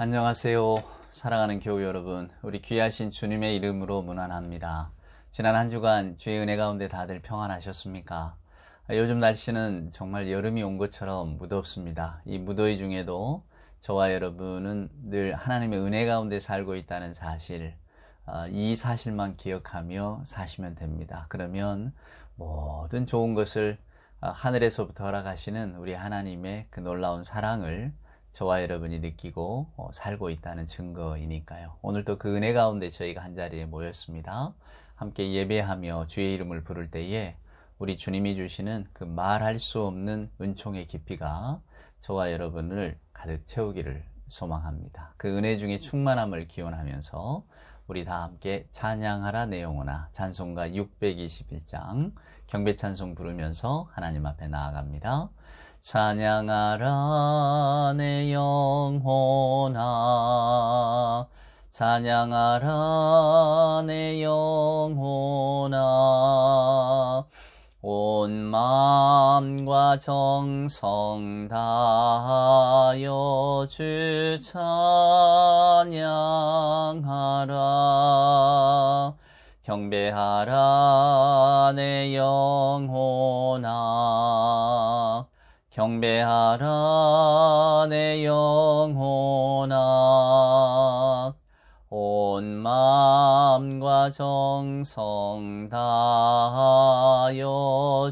안녕하세요. 사랑하는 교우 여러분, 우리 귀하신 주님의 이름으로 문안합니다. 지난 한 주간 주의 은혜 가운데 다들 평안하셨습니까? 요즘 날씨는 정말 여름이 온 것처럼 무덥습니다. 이 무더위 중에도 저와 여러분은 늘 하나님의 은혜 가운데 살고 있다는 사실, 이 사실만 기억하며 사시면 됩니다. 그러면 모든 좋은 것을 하늘에서부터 허락하시는 우리 하나님의 그 놀라운 사랑을 저와 여러분이 느끼고 살고 있다는 증거이니까요. 오늘 또 그 은혜 가운데 저희가 한자리에 모였습니다. 함께 예배하며 주의 이름을 부를 때에 우리 주님이 주시는 그 말할 수 없는 은총의 깊이가 저와 여러분을 가득 채우기를 소망합니다. 그 은혜 중에 충만함을 기원하면서 우리 다 함께 찬양하라 내 영혼아 찬송가 621장 경배 찬송 부르면서 하나님 앞에 나아갑니다. 찬양하라 내 영혼아 찬양하라 내 영혼아 온 마음과 정성 다하여 주 찬양하라 경배하라 내 영혼아 경배하라 내 영혼아 온 마음과 정성 다하여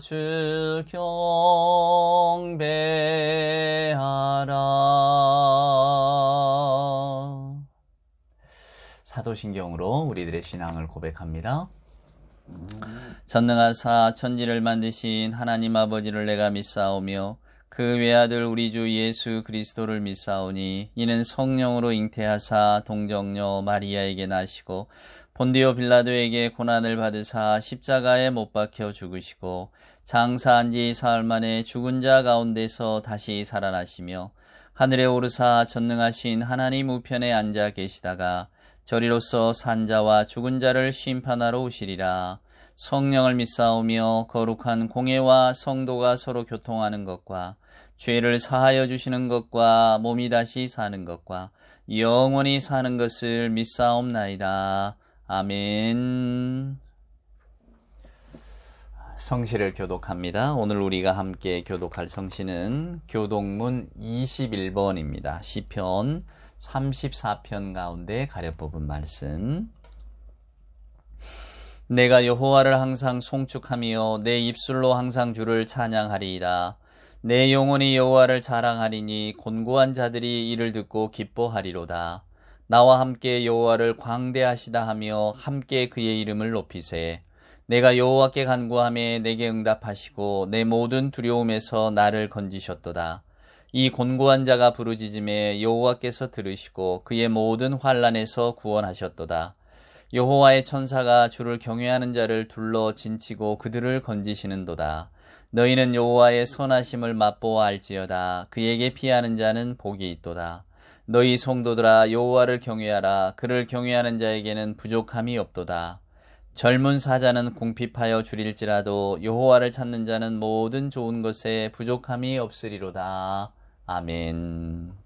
주 경배하라. 사도신경으로 우리들의 신앙을 고백합니다. 전능하사 천지를 만드신 하나님 아버지를 내가 믿사오며 그 외아들 우리 주 예수 그리스도를 믿사오니 이는 성령으로 잉태하사 동정녀 마리아에게 나시고 본디오 빌라도에게 고난을 받으사 십자가에 못 박혀 죽으시고 장사한 지 사흘 만에 죽은 자 가운데서 다시 살아나시며 하늘에 오르사 전능하신 하나님 우편에 앉아 계시다가 저리로서 산자와 죽은 자를 심판하러 오시리라. 성령을 믿사오며 거룩한 공예와 성도가 서로 교통하는 것과 죄를 사하여 주시는 것과 몸이 다시 사는 것과 영원히 사는 것을 믿사옵나이다. 아멘. 성시를 교독합니다. 오늘 우리가 함께 교독할 성시는 교독문 21번입니다. 시편 34편 가운데 가려 뽑은 말씀. 내가 여호와를 항상 송축하며 내 입술로 항상 주를 찬양하리이다. 내 영혼이 여호와를 자랑하리니 곤고한 자들이 이를 듣고 기뻐하리로다. 나와 함께 여호와를 광대하시다 하며 함께 그의 이름을 높이세. 내가 여호와께 간구하며 내게 응답하시고 내 모든 두려움에서 나를 건지셨도다. 이 곤고한 자가 부르짖음에 여호와께서 들으시고 그의 모든 환난에서 구원하셨도다. 여호와의 천사가 주를 경외하는 자를 둘러 진치고 그들을 건지시는도다. 너희는 여호와의 선하심을 맛보아 알지어다. 그에게 피하는 자는 복이 있도다. 너희 성도들아 여호와를 경외하라. 그를 경외하는 자에게는 부족함이 없도다. 젊은 사자는 궁핍하여 줄일지라도 여호와를 찾는 자는 모든 좋은 것에 부족함이 없으리로다. 아멘.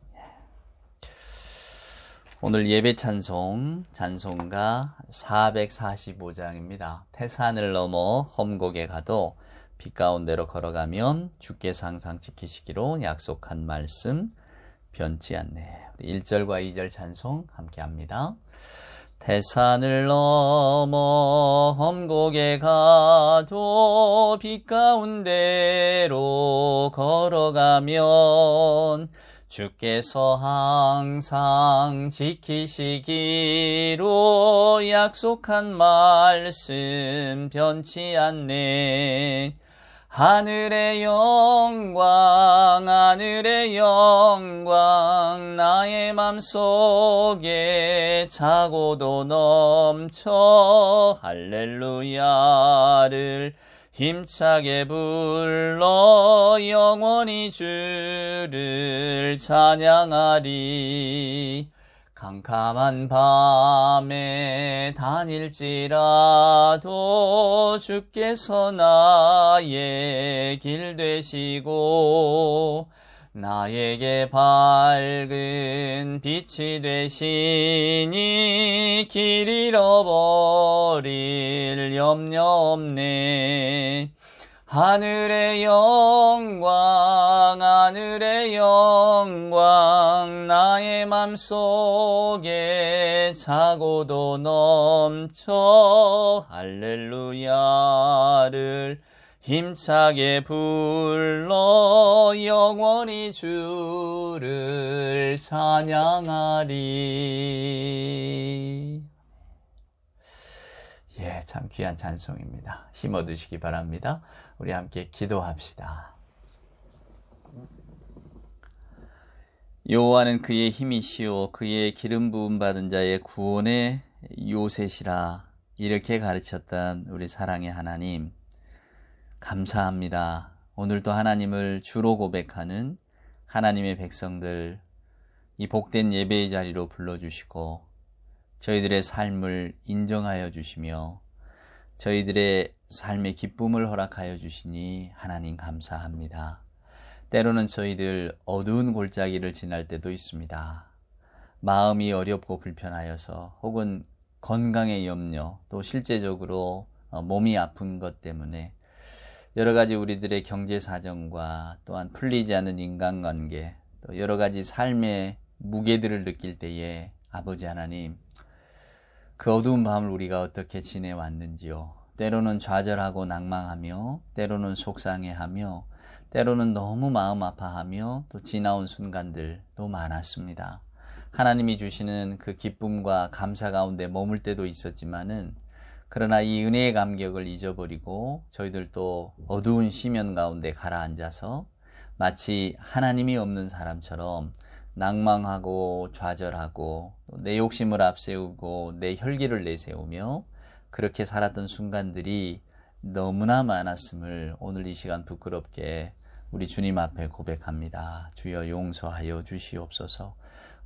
오늘 예배 찬송, 찬송가 445장입니다. 태산을 넘어 험곡에 가도 빛 가운데로 걸어가면 주께서 항상 지키시기로 약속한 말씀 변치 않네. 1절과 2절 찬송 함께 합니다. 태산을 넘어 험곡에 가도 빛 가운데로 걸어가면 주께서 항상 지키시기로 약속한 말씀 변치 않네. 하늘의 영광 나의 맘속에 차고도 넘쳐 할렐루야를 힘차게 불러 영원히 주를 찬양하리. 캄캄한 밤에 다닐지라도 주께서 나의 길 되시고 나에게 밝은 빛이 되시니 길 잃어버릴 염려 없네. 하늘의 영광 나의 맘속에 차고도 넘쳐 할렐루야를 힘차게 불러 영원히 주를 찬양하리. 예, 참 귀한 찬송입니다. 힘 얻으시기 바랍니다. 우리 함께 기도합시다. 여호와는 그의 힘이시오 그의 기름 부음 받은 자의 구원의 요새시라. 이렇게 가르쳤던 우리 사랑의 하나님, 감사합니다. 오늘도 하나님을 주로 고백하는 하나님의 백성들, 이 복된 예배의 자리로 불러주시고 저희들의 삶을 인정하여 주시며 저희들의 삶의 기쁨을 허락하여 주시니 하나님 감사합니다. 때로는 저희들 어두운 골짜기를 지날 때도 있습니다. 마음이 어렵고 불편하여서 혹은 건강의 염려, 또 실제적으로 몸이 아픈 것 때문에 여러 가지 우리들의 경제 사정과 또한 풀리지 않는 인간관계, 또 여러 가지 삶의 무게들을 느낄 때에 아버지 하나님, 그 어두운 밤을 우리가 어떻게 지내왔는지요. 때로는 좌절하고 낭망하며, 때로는 속상해하며, 때로는 너무 마음 아파하며 또 지나온 순간들도 많았습니다. 하나님이 주시는 그 기쁨과 감사 가운데 머물 때도 있었지만은, 그러나 이 은혜의 감격을 잊어버리고 저희들도 어두운 시면 가운데 가라앉아서 마치 하나님이 없는 사람처럼 낭망하고 좌절하고 내 욕심을 앞세우고 내 혈기를 내세우며 그렇게 살았던 순간들이 너무나 많았음을 오늘 이 시간 부끄럽게 우리 주님 앞에 고백합니다. 주여 용서하여 주시옵소서.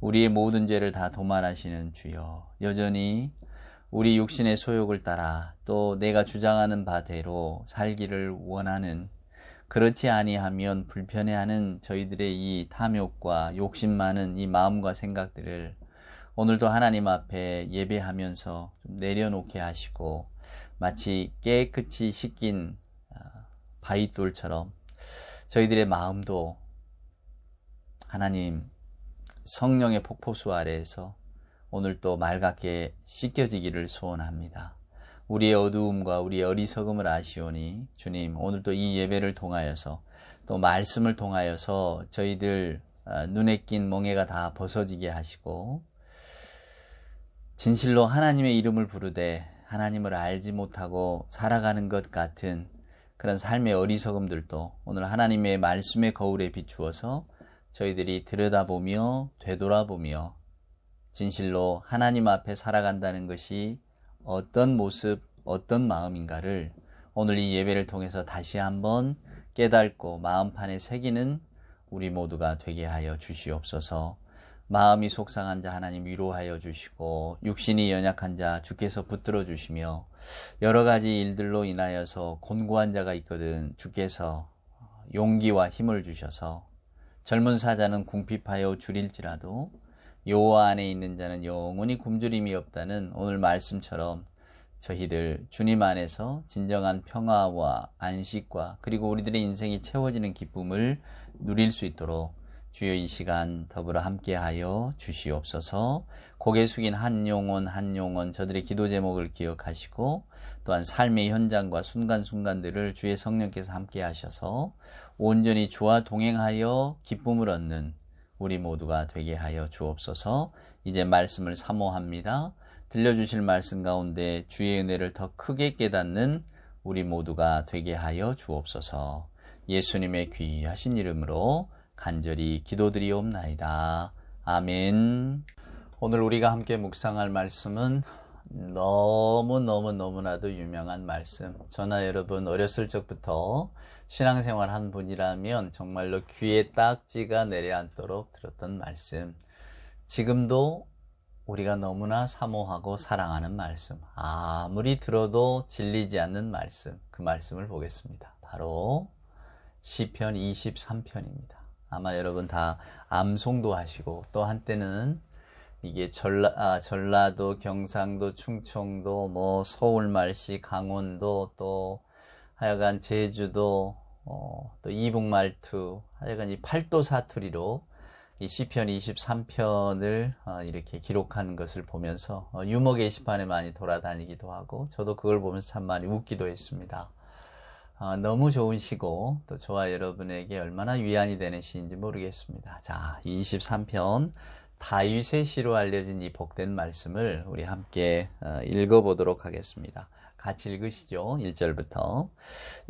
우리의 모든 죄를 다 도말하시는 주여, 여전히 우리 육신의 소욕을 따라 또 내가 주장하는 바대로 살기를 원하는, 그렇지 아니하면 불편해하는 저희들의 이 탐욕과 욕심 많은 이 마음과 생각들을 오늘도 하나님 앞에 예배하면서 좀 내려놓게 하시고 마치 깨끗이 씻긴 바위돌처럼 저희들의 마음도 하나님 성령의 폭포수 아래에서 오늘 또 맑게 씻겨지기를 소원합니다. 우리의 어두움과 우리의 어리석음을 아시오니 주님, 오늘도 이 예배를 통하여서 또 말씀을 통하여서 저희들 눈에 낀 멍에가 다 벗어지게 하시고 진실로 하나님의 이름을 부르되 하나님을 알지 못하고 살아가는 것 같은 그런 삶의 어리석음들도 오늘 하나님의 말씀의 거울에 비추어서 저희들이 들여다보며 되돌아보며 진실로 하나님 앞에 살아간다는 것이 어떤 모습, 어떤 마음인가를 오늘 이 예배를 통해서 다시 한번 깨닫고 마음판에 새기는 우리 모두가 되게 하여 주시옵소서. 마음이 속상한 자 하나님 위로하여 주시고 육신이 연약한 자 주께서 붙들어 주시며 여러 가지 일들로 인하여서 곤고한 자가 있거든 주께서 용기와 힘을 주셔서 젊은 사자는 궁핍하여 줄일지라도 여호와 안에 있는 자는 영원히 굶주림이 없다는 오늘 말씀처럼 저희들 주님 안에서 진정한 평화와 안식과 그리고 우리들의 인생이 채워지는 기쁨을 누릴 수 있도록 주여 이 시간 더불어 함께하여 주시옵소서. 고개 숙인 한 영혼 저들의 기도 제목을 기억하시고 또한 삶의 현장과 순간순간들을 주의 성령께서 함께하셔서 온전히 주와 동행하여 기쁨을 얻는 우리 모두가 되게 하여 주옵소서. 이제 말씀을 사모합니다. 들려주실 말씀 가운데 주의 은혜를 더 크게 깨닫는 우리 모두가 되게 하여 주옵소서. 예수님의 귀하신 이름으로 간절히 기도드리옵나이다. 아멘. 오늘 우리가 함께 묵상할 말씀은 너무나도 유명한 말씀. 저나 여러분 어렸을 적부터 신앙생활 한 분이라면 정말로 귀에 딱지가 내려앉도록 들었던 말씀. 지금도 우리가 너무나 사모하고 사랑하는 말씀. 아무리 들어도 질리지 않는 말씀. 그 말씀을 보겠습니다. 바로 시편 23편입니다. 아마 여러분 다 암송도 하시고 또 한때는 이게 전라도, 경상도, 충청도, 뭐 서울말씨, 강원도, 또 하여간 제주도, 또 이북말투, 하여간 이 팔도 사투리로 이 시편 23편을 이렇게 기록하는 것을 보면서 유머 게시판에 많이 돌아다니기도 하고 저도 그걸 보면서 참 많이 웃기도 했습니다. 너무 좋은 시고 또 저와 여러분에게 얼마나 위안이 되는 시인지 모르겠습니다. 자, 23편 다윗의 시로 알려진 이 복된 말씀을 우리 함께 읽어보도록 하겠습니다. 같이 읽으시죠. 1절부터.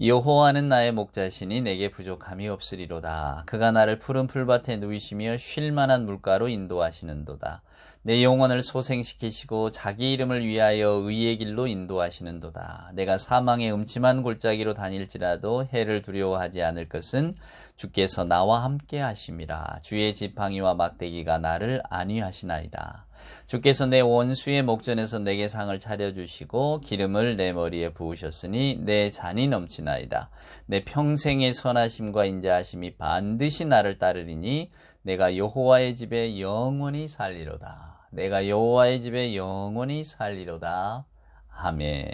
여호와는 나의 목자시니 내게 부족함이 없으리로다. 그가 나를 푸른 풀밭에 누이시며 쉴 만한 물가로 인도하시는도다. 내 영혼을 소생시키시고 자기 이름을 위하여 의의 길로 인도하시는도다. 내가 사망의 음침한 골짜기로 다닐지라도 해를 두려워하지 않을 것은 주께서 나와 함께 하심이라. 주의 지팡이와 막대기가 나를 안위하시나이다. 주께서 내 원수의 목전에서 내게 상을 차려주시고 기름을 내 머리에 부으셨으니 내 잔이 넘치나이다. 내 평생의 선하심과 인자하심이 반드시 나를 따르리니 내가 여호와의 집에 영원히 살리로다. 내가 여호와의 집에 영원히 살리로다. 아멘.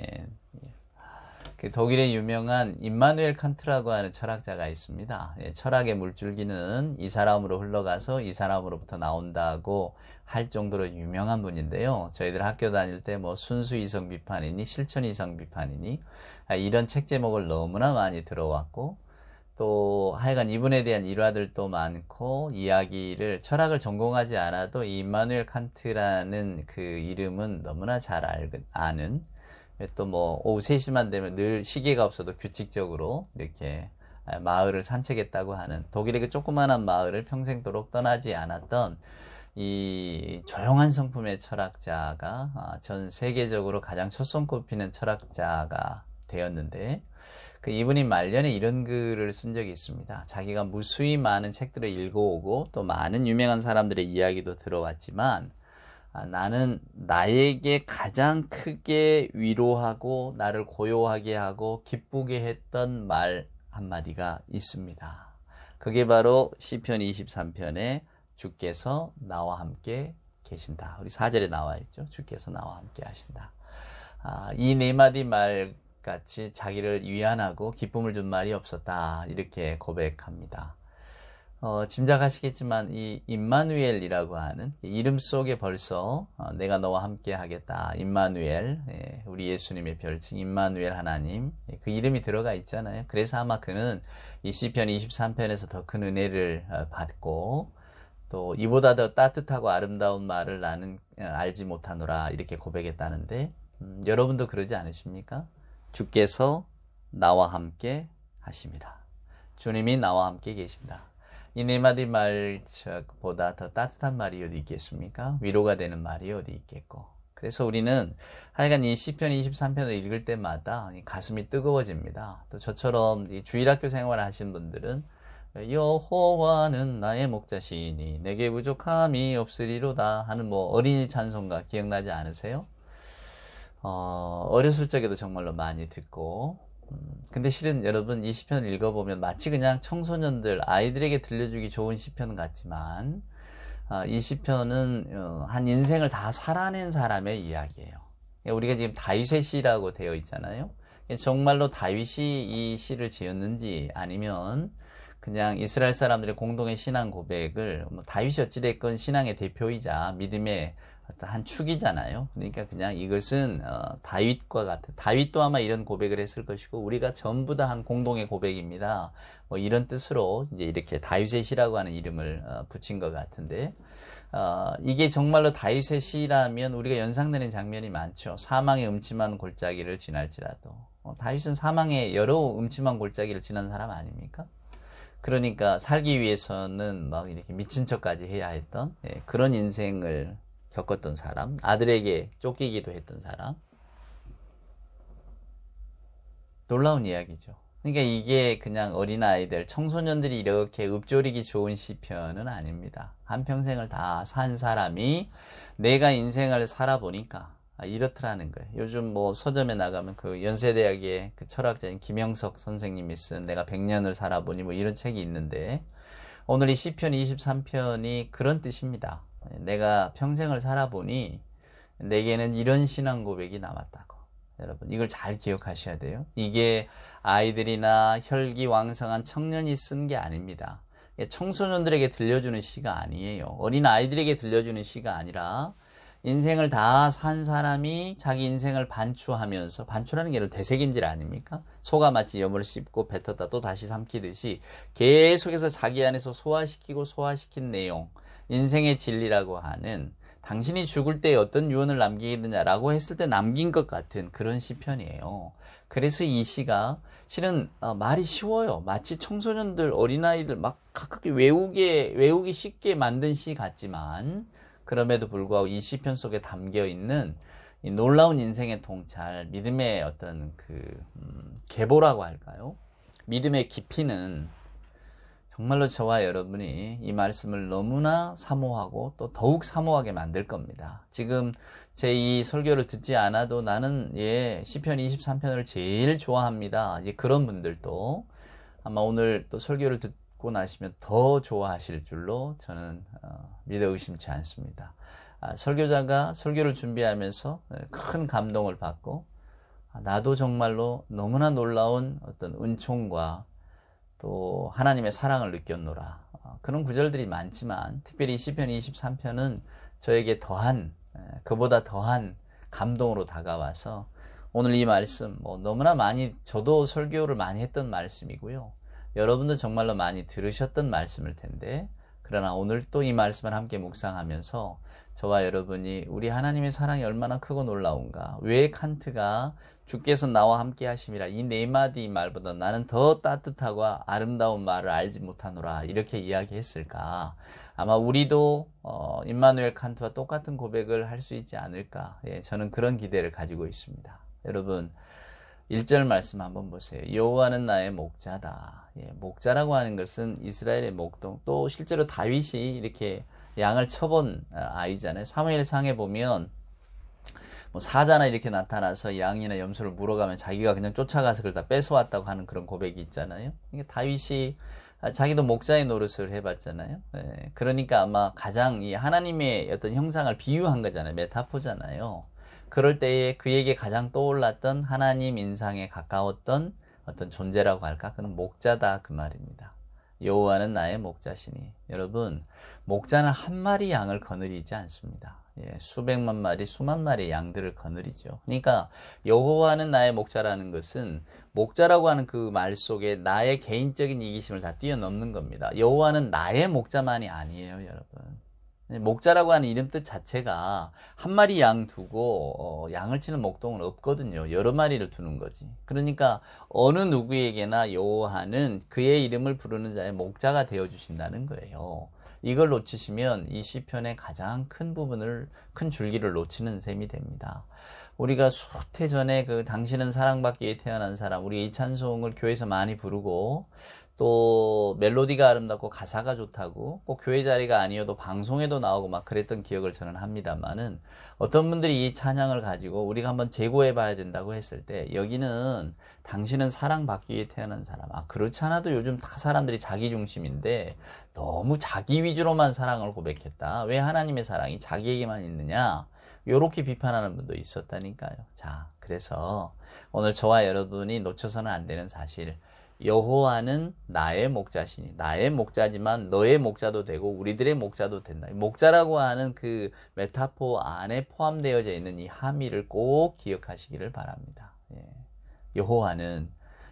그 독일의 유명한 임마누엘 칸트라고 하는 철학자가 있습니다. 철학의 물줄기는 이 사람으로 흘러가서 이 사람으로부터 나온다고 할 정도로 유명한 분인데요. 저희들 학교 다닐 때 뭐 순수 이성 비판이니 실천 이성 비판이니 이런 책 제목을 너무나 많이 들어왔고 또 하여간 이분에 대한 일화들도 많고 이야기를 철학을 전공하지 않아도 이 임마누엘 칸트라는 그 이름은 너무나 잘 아는 또 뭐 오후 3시만 되면 늘 시계가 없어도 규칙적으로 이렇게 마을을 산책했다고 하는 독일의 그 조그마한 마을을 평생도록 떠나지 않았던 이 조용한 성품의 철학자가 전 세계적으로 가장 첫 손꼽히는 철학자가 되었는데 이분이 말년에 이런 글을 쓴 적이 있습니다. 자기가 무수히 많은 책들을 읽어오고 또 많은 유명한 사람들의 이야기도 들어왔지만 나는 나에게 가장 크게 위로하고 나를 고요하게 하고 기쁘게 했던 말 한마디가 있습니다. 그게 바로 시편 23편에 주께서 나와 함께 계신다. 우리 4절에 나와 있죠. 주께서 나와 함께 하신다. 이 네 마디 말 같이 자기를 위안하고 기쁨을 준 말이 없었다. 이렇게 고백합니다. 짐작하시겠지만 이 임마누엘이라고 하는 이름 속에 벌써 내가 너와 함께 하겠다. 임마누엘, 우리 예수님의 별칭 임마누엘 하나님, 그 이름이 들어가 있잖아요. 그래서 아마 그는 이 시편 23편에서 더 큰 은혜를 받고 또 이보다 더 따뜻하고 아름다운 말을 나는 알지 못하노라 이렇게 고백했다는데 여러분도 그러지 않으십니까? 주께서 나와 함께 하심이라. 주님이 나와 함께 계신다. 이 네 마디 말보다 더 따뜻한 말이 어디 있겠습니까? 위로가 되는 말이 어디 있겠고. 그래서 우리는 하여간 이 시편 23편을 읽을 때마다 가슴이 뜨거워집니다. 또 저처럼 주일학교 생활을 하신 분들은 여호와는 나의 목자시니 내게 부족함이 없으리로다 하는 뭐 어린이 찬송가 기억나지 않으세요? 어렸을 적에도 정말로 많이 듣고 근데 실은 여러분 이 시편을 읽어보면 마치 그냥 청소년들 아이들에게 들려주기 좋은 시편 같지만 이 시편은 한 인생을 다 살아낸 사람의 이야기예요. 우리가 지금 다윗의 시라고 되어 있잖아요. 정말로 다윗이 이 시를 지었는지 아니면 그냥 이스라엘 사람들의 공동의 신앙 고백을 다윗이 어찌됐건 신앙의 대표이자 믿음의 한 축이잖아요. 그러니까 그냥 이것은 다윗과 같은 다윗도 아마 이런 고백을 했을 것이고 우리가 전부 다 한 공동의 고백입니다. 뭐 이런 뜻으로 이제 이렇게 다윗의 시라고 하는 이름을 붙인 것 같은데 이게 정말로 다윗의 시라면 우리가 연상되는 장면이 많죠. 사망의 음침한 골짜기를 지날지라도 다윗은 사망의 여러 음침한 골짜기를 지난 사람 아닙니까? 그러니까 살기 위해서는 막 이렇게 미친 척까지 해야 했던 그런 인생을 겪었던 사람, 아들에게 쫓기기도 했던 사람. 놀라운 이야기죠. 그러니까 이게 그냥 어린아이들, 청소년들이 이렇게 읊조리기 좋은 시편은 아닙니다. 한평생을 다 산 사람이 내가 인생을 살아보니까 이렇더라는 거예요. 요즘 뭐 서점에 나가면 그 연세대학의 그 철학자인 김영석 선생님이 쓴 내가 100년을 살아보니 뭐 이런 책이 있는데 오늘 이 시편 23편이 그런 뜻입니다. 내가 평생을 살아보니 내게는 이런 신앙 고백이 남았다고. 여러분, 이걸 잘 기억하셔야 돼요. 이게 아이들이나 혈기왕성한 청년이 쓴 게 아닙니다. 청소년들에게 들려주는 시가 아니에요. 어린 아이들에게 들려주는 시가 아니라 인생을 다 산 사람이 자기 인생을 반추하면서, 반추라는 게 되새김질 아닙니까? 소가 마치 염을 씹고 뱉었다 또 다시 삼키듯이 계속해서 자기 안에서 소화시킨 내용, 인생의 진리라고 하는, 당신이 죽을 때 어떤 유언을 남기겠느냐라고 했을 때 남긴 것 같은 그런 시편이에요. 그래서 이 시가 실은 말이 쉬워요. 마치 청소년들, 어린아이들 막 가깝게 외우기 쉽게 만든 시 같지만, 그럼에도 불구하고 이 시편 속에 담겨 있는 이 놀라운 인생의 통찰, 믿음의 어떤 계보라고 할까요? 믿음의 깊이는 정말로 저와 여러분이 이 말씀을 너무나 사모하고 또 더욱 사모하게 만들 겁니다. 지금 제 이 설교를 듣지 않아도 나는 시편 23편을 제일 좋아합니다. 이제 그런 분들도 아마 오늘 또 설교를 듣고 나시면 더 좋아하실 줄로 저는 믿어 의심치 않습니다. 설교자가 설교를 준비하면서 큰 감동을 받고 나도 정말로 너무나 놀라운 어떤 은총과 또 하나님의 사랑을 느꼈노라. 그런 구절들이 많지만 특별히 시편 23편은 저에게 그보다 더한 감동으로 다가와서 오늘 이 말씀 너무나 많이, 저도 설교를 많이 했던 말씀이고요. 여러분도 정말로 많이 들으셨던 말씀일 텐데, 그러나 오늘 또 이 말씀을 함께 묵상하면서 저와 여러분이 우리 하나님의 사랑이 얼마나 크고 놀라운가, 왜 칸트가 주께서 나와 함께 하심이라 이 네 마디 말보다 나는 더 따뜻하고 아름다운 말을 알지 못하노라 이렇게 이야기했을까. 아마 우리도 임마누엘 칸트와 똑같은 고백을 할 수 있지 않을까. 저는 그런 기대를 가지고 있습니다. 여러분, 1절 말씀 한번 보세요. 여호와는 나의 목자다. 목자라고 하는 것은 이스라엘의 목동, 또 실제로 다윗이 이렇게 양을 쳐본 아이잖아요. 사무엘상에 보면 사자나 이렇게 나타나서 양이나 염소를 물어가면 자기가 그냥 쫓아가서 그걸 다 뺏어왔다고 하는 그런 고백이 있잖아요. 그러니까 다윗이 자기도 목자의 노릇을 해봤잖아요. 그러니까 아마 가장 이 하나님의 어떤 형상을 비유한 거잖아요. 메타포잖아요. 그럴 때에 그에게 가장 떠올랐던 하나님 인상에 가까웠던 어떤 존재라고 할까? 그는 목자다 그 말입니다. 여호와는 나의 목자시니. 여러분, 목자는 한 마리 양을 거느리지 않습니다. 수백만 마리, 수만 마리의 양들을 거느리죠. 그러니까 여호와는 나의 목자라는 것은 목자라고 하는 그 말 속에 나의 개인적인 이기심을 다 뛰어넘는 겁니다. 여호와는 나의 목자만이 아니에요, 여러분. 목자라고 하는 이름 뜻 자체가 한 마리 양 두고 양을 치는 목동은 없거든요. 여러 마리를 두는 거지. 그러니까 어느 누구에게나 여호와는 그의 이름을 부르는 자의 목자가 되어 주신다는 거예요. 이걸 놓치시면 이 시편의 가장 큰 부분을, 큰 줄기를 놓치는 셈이 됩니다. 우리가 수태 전에 당신은 사랑받기 위해 태어난 사람, 우리 이 찬송을 교회에서 많이 부르고 또 멜로디가 아름답고 가사가 좋다고 꼭 교회 자리가 아니어도 방송에도 나오고 막 그랬던 기억을 저는 합니다만은, 어떤 분들이 이 찬양을 가지고 우리가 한번 재고해 봐야 된다고 했을 때, 여기는 당신은 사랑받기 위해 태어난 사람, 그렇지 않아도 요즘 다 사람들이 자기 중심인데 너무 자기 위주로만 사랑을 고백했다, 왜 하나님의 사랑이 자기에게만 있느냐, 요렇게 비판하는 분도 있었다니까요. 자, 그래서 오늘 저와 여러분이 놓쳐서는 안 되는 사실, 여호와는 나의 목자시니, 나의 목자지만 너의 목자도 되고 우리들의 목자도 된다. 목자라고 하는 그 메타포 안에 포함되어져 있는 이 함의를 꼭 기억하시기를 바랍니다. 여호와는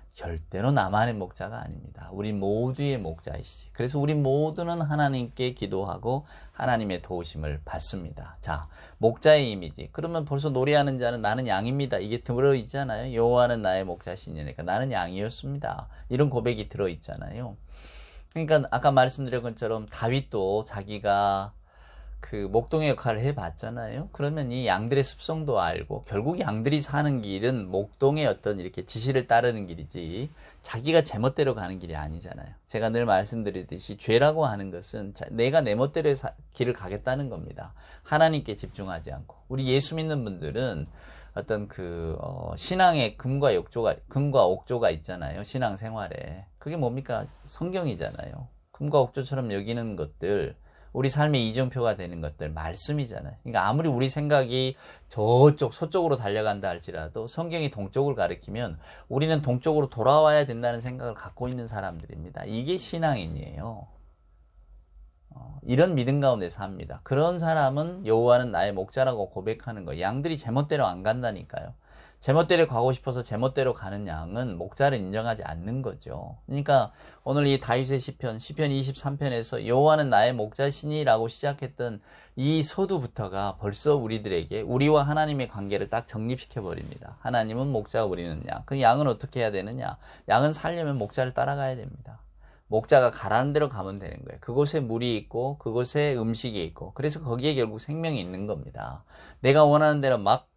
절대로 나만의 목자가 아닙니다. 우리 모두의 목자이시지. 그래서 우리 모두는 하나님께 기도하고 하나님의 도우심을 받습니다. 자, 목자의 이미지. 그러면 벌써 노래하는 자는 나는 양입니다, 이게 들어있잖아요. 여호와는 나의 목자시니까 나는 양이었습니다, 이런 고백이 들어있잖아요. 그러니까 아까 말씀드린 것처럼 다윗도 자기가 그 목동의 역할을 해봤잖아요. 그러면 이 양들의 습성도 알고, 결국 양들이 사는 길은 목동의 어떤 이렇게 지시를 따르는 길이지 자기가 제멋대로 가는 길이 아니잖아요. 제가 늘 말씀드리듯이 죄라고 하는 것은 내가 내 멋대로의 길을 가겠다는 겁니다. 하나님께 집중하지 않고. 우리 예수 믿는 분들은 어떤 신앙의 금과 옥조가 있잖아요. 신앙 생활에. 그게 뭡니까? 성경이잖아요. 금과 옥조처럼 여기는 것들, 우리 삶의 이정표가 되는 것들 말씀이잖아요. 그러니까 아무리 우리 생각이 저쪽 서쪽으로 달려간다 할지라도 성경이 동쪽을 가리키면 우리는 동쪽으로 돌아와야 된다는 생각을 갖고 있는 사람들입니다. 이게 신앙인이에요. 이런 믿음 가운데 삽니다. 그런 사람은 여호와는 나의 목자라고 고백하는 거예요. 양들이 제멋대로 안 간다니까요. 제멋대로 가고 싶어서 제멋대로 가는 양은 목자를 인정하지 않는 거죠. 그러니까 오늘 이 다윗의 시편 23편에서 여호와는 나의 목자시니라고 시작했던 이 서두부터가 벌써 우리들에게 우리와 하나님의 관계를 딱 정립시켜 버립니다. 하나님은 목자, 우리는 양. 그 양은 어떻게 해야 되느냐? 양은 살려면 목자를 따라가야 됩니다. 목자가 가라는 대로 가면 되는 거예요. 그곳에 물이 있고 그곳에 음식이 있고 그래서 거기에 결국 생명이 있는 겁니다. 내가 원하는 대로 막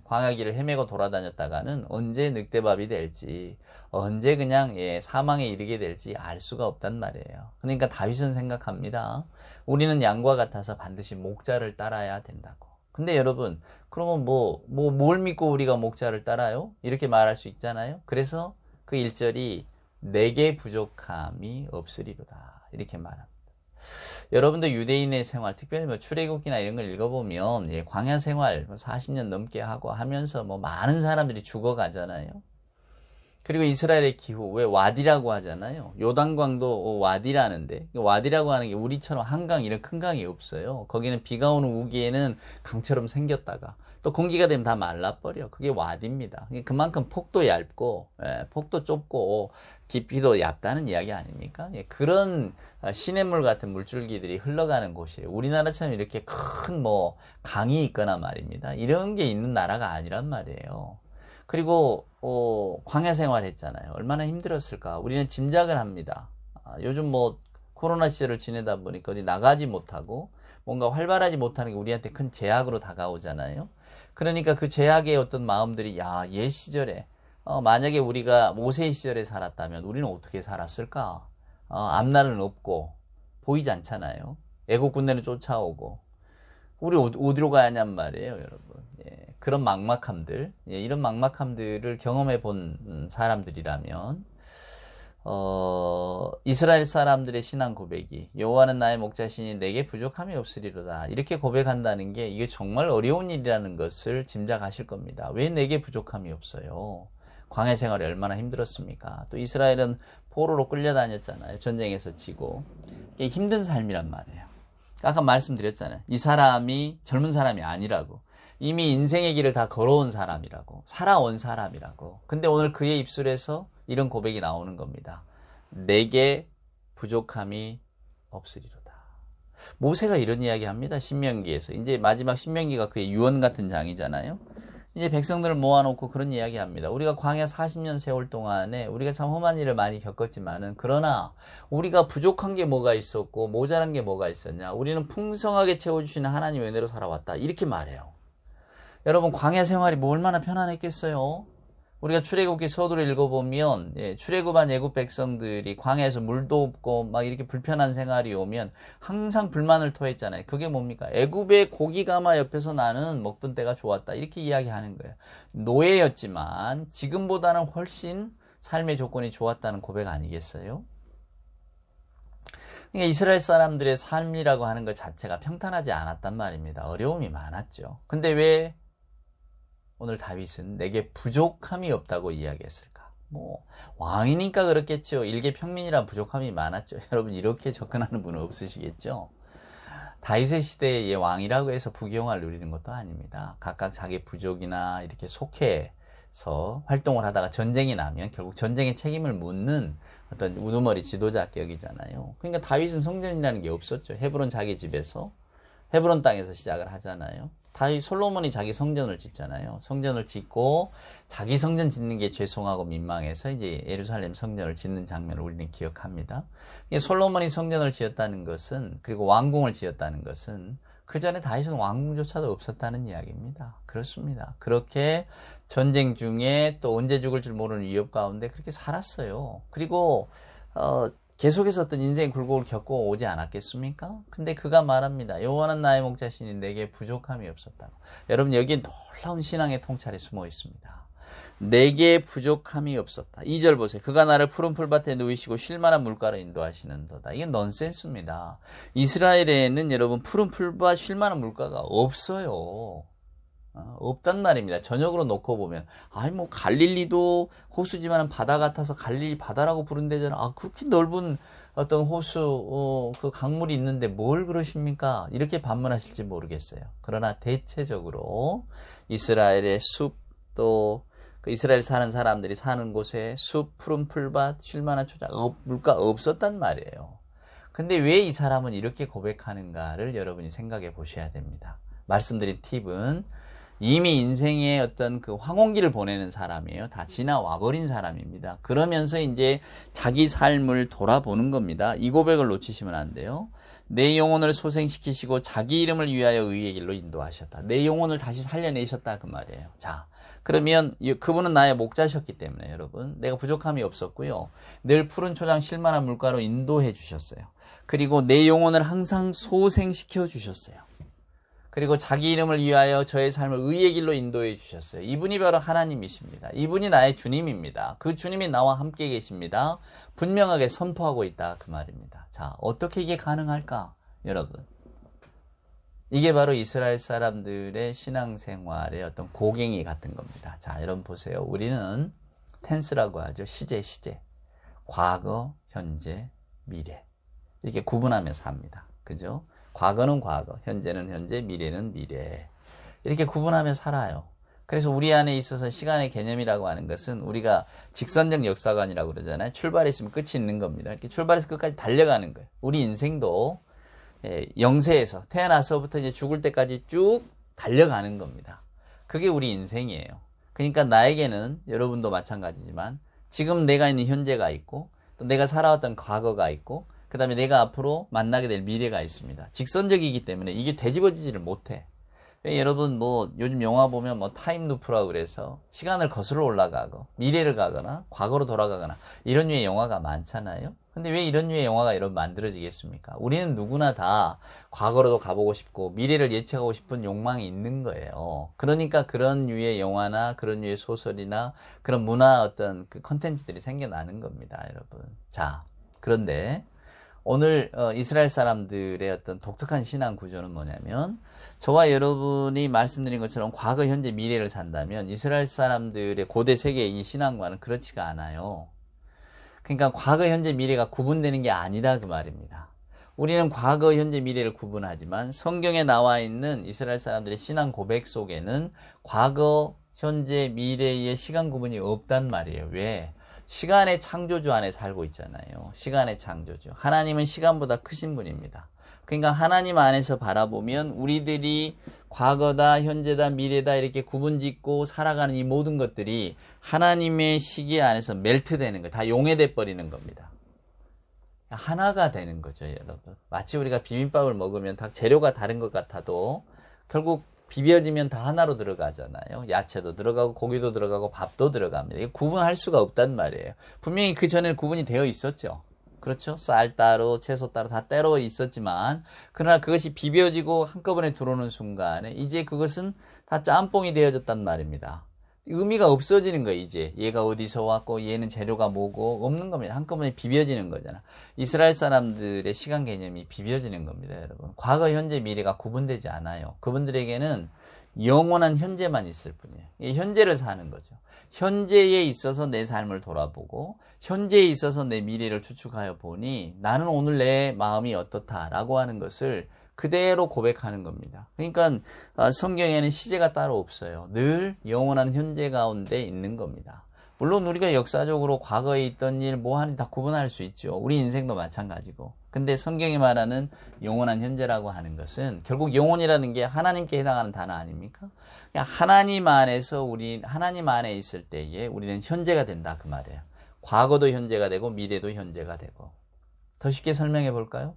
광야길을 헤매고 돌아다녔다가는 언제 늑대밥이 될지 언제 그냥 사망에 이르게 될지 알 수가 없단 말이에요. 그러니까 다윗은 생각합니다. 우리는 양과 같아서 반드시 목자를 따라야 된다고. 근데 여러분 그러면 뭘 믿고 우리가 목자를 따라요? 이렇게 말할 수 있잖아요. 그래서 그 1절이 내게 부족함이 없으리로다 이렇게 말합니다. 여러분도 유대인의 생활, 특별히 출애굽기나 이런 걸 읽어보면 광야 생활 40년 넘게 하고 하면서 많은 사람들이 죽어가잖아요. 그리고 이스라엘의 기후, 왜 와디라고 하잖아요. 요단강도 와디라는데 와디라고 하는 게 우리처럼 한강 이런 큰 강이 없어요. 거기는 비가 오는 우기에는 강처럼 생겼다가 또 공기가 되면 다 말라버려. 그게 와디입니다. 그만큼 폭도 얇고 폭도 좁고 깊이도 얇다는 이야기 아닙니까? 그런 시냇물 같은 물줄기들이 흘러가는 곳이에요. 우리나라처럼 이렇게 큰 강이 있거나 말입니다. 이런 게 있는 나라가 아니란 말이에요. 그리고 광야 생활 했잖아요. 얼마나 힘들었을까. 우리는 짐작을 합니다. 요즘 코로나 시절을 지내다 보니까 어디 나가지 못하고 뭔가 활발하지 못하는 게 우리한테 큰 제약으로 다가오잖아요. 그러니까 그 제약의 어떤 마음들이 옛 시절에 만약에 우리가 모세 시절에 살았다면 우리는 어떻게 살았을까? 앞날은 없고 보이지 않잖아요. 애국 군대는 쫓아오고 우리 어디로 가야냔 말이에요, 여러분. 그런 막막함들, 이런 막막함들을 경험해 본 사람들이라면 이스라엘 사람들의 신앙 고백이 여호와는 나의 목자시니 내게 부족함이 없으리로다 이렇게 고백한다는 게 이게 정말 어려운 일이라는 것을 짐작하실 겁니다. 왜 내게 부족함이 없어요? 광야 생활이 얼마나 힘들었습니까? 또 이스라엘은 포로로 끌려다녔잖아요. 전쟁에서 지고. 이게 힘든 삶이란 말이에요. 아까 말씀드렸잖아요. 이 사람이 젊은 사람이 아니라고. 이미 인생의 길을 다 걸어온 사람이라고. 살아온 사람이라고. 근데 오늘 그의 입술에서 이런 고백이 나오는 겁니다. 내게 부족함이 없으리로다. 모세가 이런 이야기 합니다. 신명기에서. 이제 마지막 신명기가 그의 유언 같은 장이잖아요. 이제 백성들을 모아놓고 그런 이야기 합니다. 우리가 광야 40년 세월 동안에 우리가 참 험한 일을 많이 겪었지만은 그러나 우리가 부족한 게 뭐가 있었고 모자란 게 뭐가 있었냐. 우리는 풍성하게 채워주시는 하나님의 은혜로 살아왔다. 이렇게 말해요. 여러분 광야 생활이 얼마나 편안했겠어요? 우리가 출애굽기 서두를 읽어보면 출애굽한 애굽 백성들이 광야에서 물도 없고 막 이렇게 불편한 생활이 오면 항상 불만을 토했잖아요. 그게 뭡니까? 애굽의 고기가마 옆에서 나는 먹던 때가 좋았다. 이렇게 이야기하는 거예요. 노예였지만 지금보다는 훨씬 삶의 조건이 좋았다는 고백 아니겠어요? 그러니까 이스라엘 사람들의 삶이라고 하는 것 자체가 평탄하지 않았단 말입니다. 어려움이 많았죠. 근데 왜 오늘 다윗은 내게 부족함이 없다고 이야기했을까? 왕이니까 그렇겠죠. 일개 평민이란 부족함이 많았죠. 여러분 이렇게 접근하는 분은 없으시겠죠? 다윗의 시대의 왕이라고 해서 부귀영화를 누리는 것도 아닙니다. 각각 자기 부족이나 이렇게 속해서 활동을 하다가 전쟁이 나면 결국 전쟁의 책임을 묻는 어떤 우두머리 지도자격이잖아요. 그러니까 다윗은 성전이라는 게 없었죠. 헤브론 자기 집에서 헤브론 땅에서 시작을 하잖아요. 다윗 솔로몬이 자기 성전을 짓잖아요. 성전을 짓고 자기 성전 짓는 게 죄송하고 민망해서 이제 예루살렘 성전을 짓는 장면을 우리는 기억합니다. 솔로몬이 성전을 지었다는 것은 그리고 왕궁을 지었다는 것은 그 전에 다윗은 왕궁조차도 없었다는 이야기입니다. 그렇습니다. 그렇게 전쟁 중에 또 언제 죽을 줄 모르는 위협 가운데 그렇게 살았어요. 그리고 계속해서 어떤 인생의 굴곡을 겪고 오지 않았겠습니까? 근데 그가 말합니다. 여호와는 나의 목자시니 내게 부족함이 없었다고. 여러분 여기에 놀라운 신앙의 통찰이 숨어 있습니다. 내게 부족함이 없었다. 2절 보세요. 그가 나를 푸른 풀밭에 누이시고 쉴만한 물가로 인도하시는도다. 이게 넌센스입니다. 이스라엘에는 여러분 푸른 풀밭 쉴만한 물가가 없어요. 없단 말입니다. 전역으로 놓고 보면 아니 뭐 갈릴리도 호수지만 바다 같아서 갈릴리 바다라고 부른대잖아. 그렇게 넓은 어떤 호수 그 강물이 있는데 뭘 그러십니까? 이렇게 반문하실지 모르겠어요. 그러나 대체적으로 이스라엘의 숲 또 그 이스라엘 사는 사람들이 사는 곳에 숲, 푸른 풀밭, 쉴만한 물가 없었단 말이에요. 근데 왜 이 사람은 이렇게 고백하는가를 여러분이 생각해 보셔야 됩니다. 말씀드린 팁은 이미 인생의 어떤 그 황혼기를 보내는 사람이에요. 다 지나와 버린 사람입니다. 그러면서 이제 자기 삶을 돌아보는 겁니다. 이 고백을 놓치시면 안 돼요. 내 영혼을 소생시키시고 자기 이름을 위하여 의의 길로 인도하셨다. 내 영혼을 다시 살려내셨다 그 말이에요. 자, 그러면 그분은 나의 목자셨기 때문에 여러분 내가 부족함이 없었고요. 늘 푸른 초장 쉴만한 물가로 인도해 주셨어요. 그리고 내 영혼을 항상 소생시켜 주셨어요. 그리고 자기 이름을 위하여 저의 삶을 의의 길로 인도해 주셨어요. 이분이 바로 하나님이십니다. 이분이 나의 주님입니다. 그 주님이 나와 함께 계십니다. 분명하게 선포하고 있다 그 말입니다. 자, 어떻게 이게 가능할까? 여러분, 이게 바로 이스라엘 사람들의 신앙생활의 어떤 고갱이 같은 겁니다. 자, 여러분 보세요. 우리는 텐스라고 하죠. 시제. 과거, 현재, 미래. 이렇게 구분하면서 합니다. 그죠? 과거는 과거, 현재는 현재, 미래는 미래. 이렇게 구분하며 살아요. 그래서 우리 안에 있어서 시간의 개념이라고 하는 것은 우리가 직선적 역사관이라고 그러잖아요. 출발했으면 끝이 있는 겁니다. 이렇게 출발해서 끝까지 달려가는 거예요. 우리 인생도 영세에서 태어나서부터 이제 죽을 때까지 쭉 달려가는 겁니다. 그게 우리 인생이에요. 그러니까 나에게는 여러분도 마찬가지지만 지금 내가 있는 현재가 있고 또 내가 살아왔던 과거가 있고 그 다음에 내가 앞으로 만나게 될 미래가 있습니다. 직선적이기 때문에 이게 되집어지지를 못해. 여러분 뭐 요즘 영화 보면 뭐 타임루프라고 그래서 시간을 거슬러 올라가고 미래를 가거나 과거로 돌아가거나 이런 류의 영화가 많잖아요. 근데 왜 이런 류의 영화가 이런 만들어지겠습니까? 우리는 누구나 다 과거로도 가보고 싶고 미래를 예측하고 싶은 욕망이 있는 거예요. 그러니까 그런 류의 영화나 그런 류의 소설이나 그런 문화 어떤 그 컨텐츠들이 생겨나는 겁니다, 여러분. 자, 그런데 오늘 이스라엘 사람들의 어떤 독특한 신앙 구조는 뭐냐면 저와 여러분이 말씀드린 것처럼 과거, 현재, 미래를 산다면 이스라엘 사람들의 고대 세계의 이 신앙과는 그렇지가 않아요. 그러니까 과거, 현재, 미래가 구분되는 게 아니다 그 말입니다. 우리는 과거, 현재, 미래를 구분하지만 성경에 나와 있는 이스라엘 사람들의 신앙 고백 속에는 과거, 현재, 미래의 시간 구분이 없단 말이에요. 왜? 시간의 창조주 안에 살고 있잖아요. 시간의 창조주. 하나님은 시간보다 크신 분입니다. 그러니까 하나님 안에서 바라보면 우리들이 과거다, 현재다, 미래다 이렇게 구분짓고 살아가는 이 모든 것들이 하나님의 시계 안에서 멜트되는 거예요. 다 용해돼 버리는 겁니다. 하나가 되는 거죠, 여러분. 마치 우리가 비빔밥을 먹으면 다 재료가 다른 것 같아도 결국 비벼지면 다 하나로 들어가잖아요. 야채도 들어가고 고기도 들어가고 밥도 들어갑니다. 이거 구분할 수가 없단 말이에요. 분명히 그 전에는 구분이 되어 있었죠. 그렇죠? 쌀 따로 채소 따로 다 따로 있었지만 그러나 그것이 비벼지고 한꺼번에 들어오는 순간에 이제 그것은 다 짬뽕이 되어졌단 말입니다. 의미가 없어지는 거예요. 이제 얘가 어디서 왔고 얘는 재료가 뭐고 없는 겁니다. 한꺼번에 비벼지는 거잖아. 이스라엘 사람들의 시간 개념이 비벼지는 겁니다, 여러분. 과거, 현재, 미래가 구분되지 않아요. 그분들에게는 영원한 현재만 있을 뿐이에요. 현재를 사는 거죠. 현재에 있어서 내 삶을 돌아보고 현재에 있어서 내 미래를 추측하여 보니 나는 오늘 내 마음이 어떻다라고 하는 것을 그대로 고백하는 겁니다. 그러니까 성경에는 시제가 따로 없어요. 늘 영원한 현재 가운데 있는 겁니다. 물론 우리가 역사적으로 과거에 있던 일 뭐 하는지 다 구분할 수 있죠. 우리 인생도 마찬가지고. 근데 성경이 말하는 영원한 현재라고 하는 것은 결국 영혼이라는 게 하나님께 해당하는 단어 아닙니까? 그냥 하나님 안에서 하나님 안에 있을 때에 우리는 현재가 된다 그 말이에요. 과거도 현재가 되고 미래도 현재가 되고. 더 쉽게 설명해 볼까요?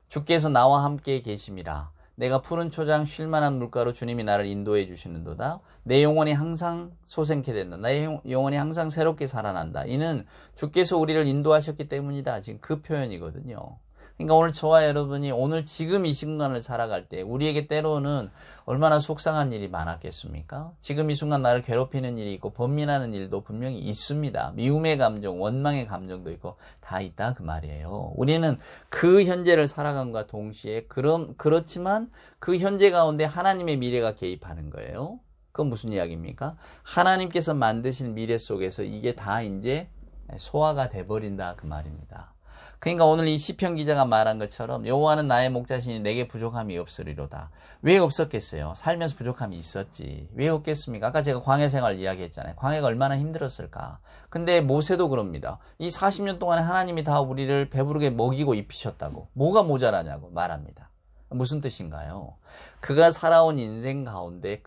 주께서 나와 함께 계심이라. 내가 푸른 초장 쉴만한 물가로 주님이 나를 인도해 주시는도다. 내 영혼이 항상 소생케 된다. 내 영혼이 항상 새롭게 살아난다. 이는 주께서 우리를 인도하셨기 때문이다. 지금 그 표현이거든요. 그러니까 오늘 저와 여러분이 오늘 지금 이 순간을 살아갈 때 우리에게 때로는 얼마나 속상한 일이 많았겠습니까? 지금 이 순간 나를 괴롭히는 일이 있고 번민하는 일도 분명히 있습니다. 미움의 감정, 원망의 감정도 있고 다 있다 그 말이에요. 우리는 그 현재를 살아감과 동시에 그렇지만 그 현재 가운데 하나님의 미래가 개입하는 거예요. 그건 무슨 이야기입니까? 하나님께서 만드신 미래 속에서 이게 다 이제 소화가 돼버린다 그 말입니다. 그러니까 오늘 이 시편 기자가 말한 것처럼 여호와는 나의 목자시니 내게 부족함이 없으리로다. 왜 없었겠어요? 살면서 부족함이 있었지. 왜 없겠습니까? 아까 제가 광야 생활 이야기했잖아요. 광야가 얼마나 힘들었을까. 근데 모세도 그럽니다. 이 40년 동안에 하나님이 다 우리를 배부르게 먹이고 입히셨다고. 뭐가 모자라냐고 말합니다. 무슨 뜻인가요? 그가 살아온 인생 가운데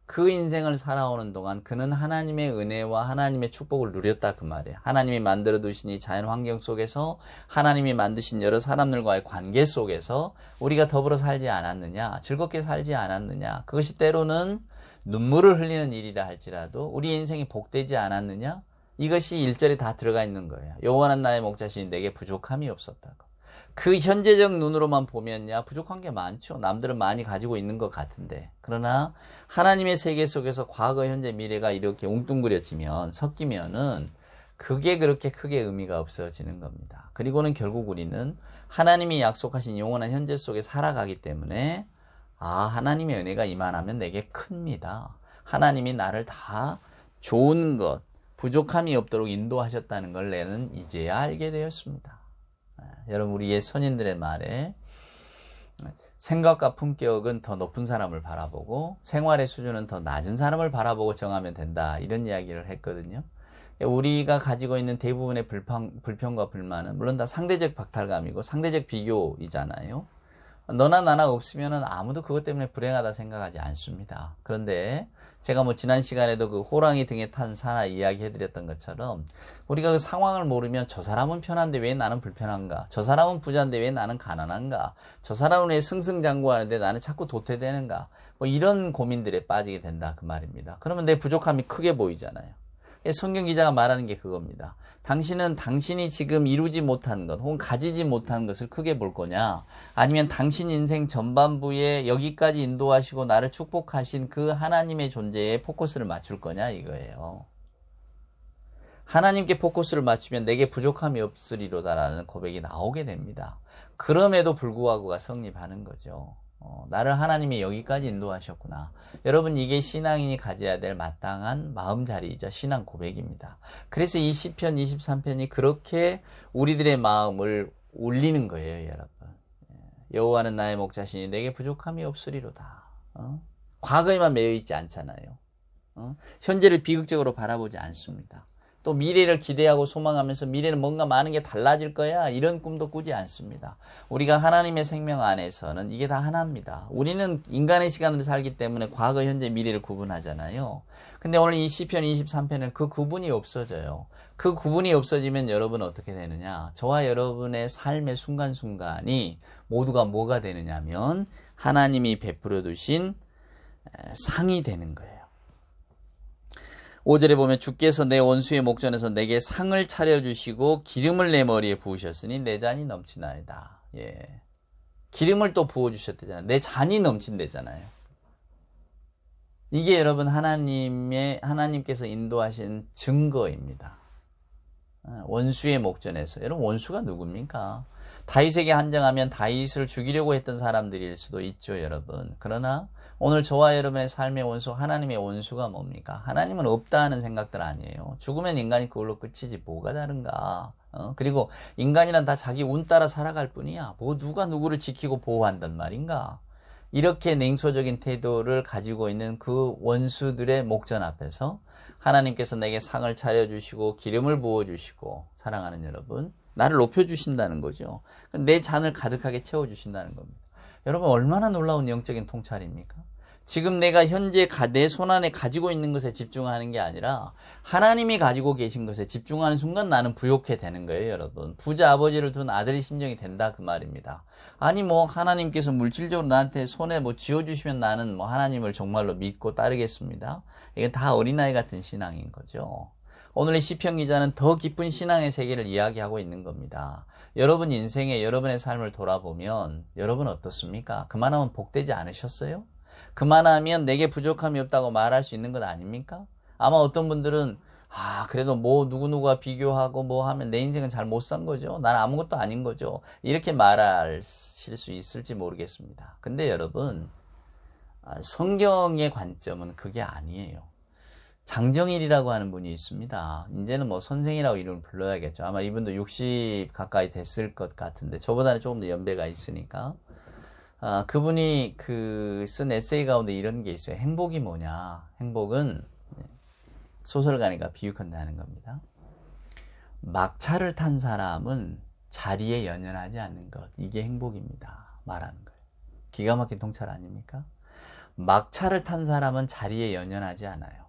그 인생을 살아오는 동안 그는 하나님의 은혜와 하나님의 축복을 누렸다 그 말이에요. 하나님이 만들어 두신 이 자연 환경 속에서 하나님이 만드신 여러 사람들과의 관계 속에서 우리가 더불어 살지 않았느냐, 즐겁게 살지 않았느냐, 그것이 때로는 눈물을 흘리는 일이라 할지라도 우리 인생이 복되지 않았느냐, 이것이 1절에 다 들어가 있는 거예요. 여호와는 나의 목자시니 내게 부족함이 없었다고. 그 현재적 눈으로만 보면야 부족한 게 많죠. 남들은 많이 가지고 있는 것 같은데. 그러나 하나님의 세계 속에서 과거, 현재, 미래가 이렇게 웅뚱그려지면 섞이면은 그게 그렇게 크게 의미가 없어지는 겁니다. 그리고는 결국 우리는 하나님이 약속하신 영원한 현재 속에 살아가기 때문에 하나님의 은혜가 이만하면 내게 큽니다. 하나님이 나를 다 좋은 것, 부족함이 없도록 인도하셨다는 걸 내는 이제야 알게 되었습니다. 여러분 우리 옛 선인들의 말에 생각과 품격은 더 높은 사람을 바라보고 생활의 수준은 더 낮은 사람을 바라보고 정하면 된다 이런 이야기를 했거든요. 우리가 가지고 있는 대부분의 불평과 불만은 물론 다 상대적 박탈감이고 상대적 비교이잖아요. 너나 나나 없으면 아무도 그것 때문에 불행하다 생각하지 않습니다. 그런데 제가 지난 시간에도 그 호랑이 등에 탄 사나 이야기 해드렸던 것처럼 우리가 그 상황을 모르면 저 사람은 편한데 왜 나는 불편한가? 저 사람은 부자인데 왜 나는 가난한가? 저 사람은 왜 승승장구하는데 나는 자꾸 도태되는가? 이런 고민들에 빠지게 된다 그 말입니다. 그러면 내 부족함이 크게 보이잖아요. 성경 기자가 말하는 게 그겁니다. 당신은 당신이 지금 이루지 못한 것 혹은 가지지 못한 것을 크게 볼 거냐, 아니면 당신 인생 전반부에 여기까지 인도하시고 나를 축복하신 그 하나님의 존재에 포커스를 맞출 거냐 이거예요. 하나님께 포커스를 맞추면 내게 부족함이 없으리로다라는 고백이 나오게 됩니다. 그럼에도 불구하고가 성립하는 거죠. 나를 하나님이 여기까지 인도하셨구나. 여러분 이게 신앙인이 가져야 될 마땅한 마음자리이자 신앙 고백입니다. 그래서 이 시편 23편이 그렇게 우리들의 마음을 울리는 거예요. 여러분 여호와는 나의 목자시니 내게 부족함이 없으리로다. 과거에만 매여 있지 않잖아요. 현재를 비극적으로 바라보지 않습니다. 또 미래를 기대하고 소망하면서 미래는 뭔가 많은 게 달라질 거야 이런 꿈도 꾸지 않습니다. 우리가 하나님의 생명 안에서는 이게 다 하나입니다. 우리는 인간의 시간으로 살기 때문에 과거, 현재, 미래를 구분하잖아요. 근데 오늘 이 시편 23편은 그 구분이 없어져요. 그 구분이 없어지면 여러분은 어떻게 되느냐, 저와 여러분의 삶의 순간순간이 모두가 뭐가 되느냐면 하나님이 베풀어 두신 상이 되는 거예요. 5절에 보면 주께서 내 원수의 목전에서 내게 상을 차려주시고 기름을 내 머리에 부으셨으니 내 잔이 넘치나이다. 예. 기름을 또 부어주셨대잖아요. 내 잔이 넘친대잖아요. 이게 여러분 하나님께서 인도하신 증거입니다. 원수의 목전에서. 여러분 원수가 누굽니까? 다윗에게 한정하면 다윗을 죽이려고 했던 사람들일 수도 있죠, 여러분. 그러나 오늘 저와 여러분의 삶의 원수, 하나님의 원수가 뭡니까? 하나님은 없다 하는 생각들 아니에요. 죽으면 인간이 그걸로 끝이지 뭐가 다른가. 그리고 인간이란 다 자기 운 따라 살아갈 뿐이야. 누가 누구를 지키고 보호한단 말인가. 이렇게 냉소적인 태도를 가지고 있는 그 원수들의 목전 앞에서 하나님께서 내게 상을 차려주시고 기름을 부어주시고, 사랑하는 여러분, 나를 높여주신다는 거죠. 내 잔을 가득하게 채워주신다는 겁니다. 여러분 얼마나 놀라운 영적인 통찰입니까? 지금 내가 현재 내 손안에 가지고 있는 것에 집중하는 게 아니라 하나님이 가지고 계신 것에 집중하는 순간 나는 부욕해 되는 거예요, 여러분. 부자 아버지를 둔 아들의 심정이 된다 그 말입니다. 아니 하나님께서 물질적으로 나한테 손에 쥐어주시면 나는 하나님을 정말로 믿고 따르겠습니다. 이게 다 어린아이 같은 신앙인 거죠. 오늘 이 시편 기자는 더 깊은 신앙의 세계를 이야기하고 있는 겁니다. 여러분 인생에 여러분의 삶을 돌아보면 여러분 어떻습니까? 그만하면 복되지 않으셨어요? 그만하면 내게 부족함이 없다고 말할 수 있는 것 아닙니까? 아마 어떤 분들은 그래도 뭐 누구누구와 비교하고 뭐 하면 내 인생은 잘 못 산 거죠. 난 아무것도 아닌 거죠. 이렇게 말하실 수 있을지 모르겠습니다. 근데 여러분, 성경의 관점은 그게 아니에요. 장정일이라고 하는 분이 있습니다. 이제는 뭐 선생이라고 이름을 불러야겠죠. 아마 이분도 60 가까이 됐을 것 같은데 저보다는 조금 더 연배가 있으니까. 그분이 쓴 에세이 가운데 이런 게 있어요. 행복이 뭐냐? 행복은 소설가니까 비유컨대 하는 겁니다. 막차를 탄 사람은 자리에 연연하지 않는 것. 이게 행복입니다. 말하는 거예요. 기가 막힌 통찰 아닙니까? 막차를 탄 사람은 자리에 연연하지 않아요.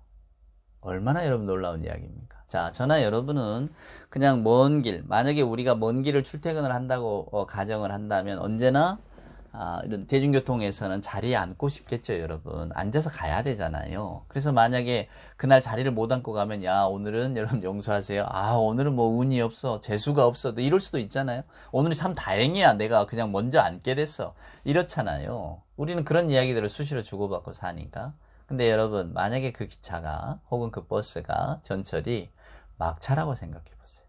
얼마나 여러분 놀라운 이야기입니까? 자, 저나 여러분은 그냥 먼 길, 만약에 우리가 먼 길을 출퇴근을 한다고 가정을 한다면 언제나 이런 대중교통에서는 자리에 앉고 싶겠죠, 여러분. 앉아서 가야 되잖아요. 그래서 만약에 그날 자리를 못 앉고 가면, 야, 오늘은 여러분 용서하세요. 오늘은 뭐 운이 없어. 재수가 없어. 이럴 수도 있잖아요. 오늘이 참 다행이야. 내가 그냥 먼저 앉게 됐어. 이렇잖아요. 우리는 그런 이야기들을 수시로 주고받고 사니까. 근데 여러분, 만약에 그 기차가 혹은 그 버스가 전철이 막차라고 생각해 보세요.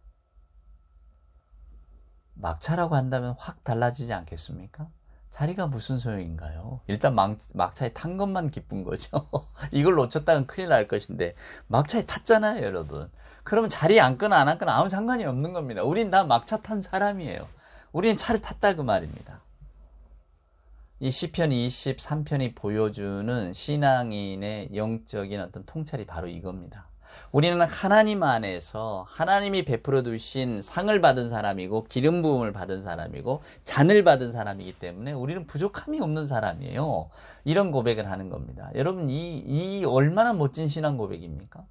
막차라고 한다면 확 달라지지 않겠습니까? 자리가 무슨 소용인가요? 일단 막차에 탄 것만 기쁜 거죠. 이걸 놓쳤다간 큰일 날 것인데 막차에 탔잖아요, 여러분. 그러면 자리에 앉거나 안 앉거나 아무 상관이 없는 겁니다. 우린 다 막차 탄 사람이에요. 우리는 차를 탔다 그 말입니다. 이 시편 23편이 보여주는 신앙인의 영적인 어떤 통찰이 바로 이겁니다. 우리는 하나님 안에서 하나님이 베풀어 두신 상을 받은 사람이고 기름 부음을 받은 사람이고 잔을 받은 사람이기 때문에 우리는 부족함이 없는 사람이에요. 이런 고백을 하는 겁니다. 여러분, 이 얼마나 멋진 신앙 고백입니까?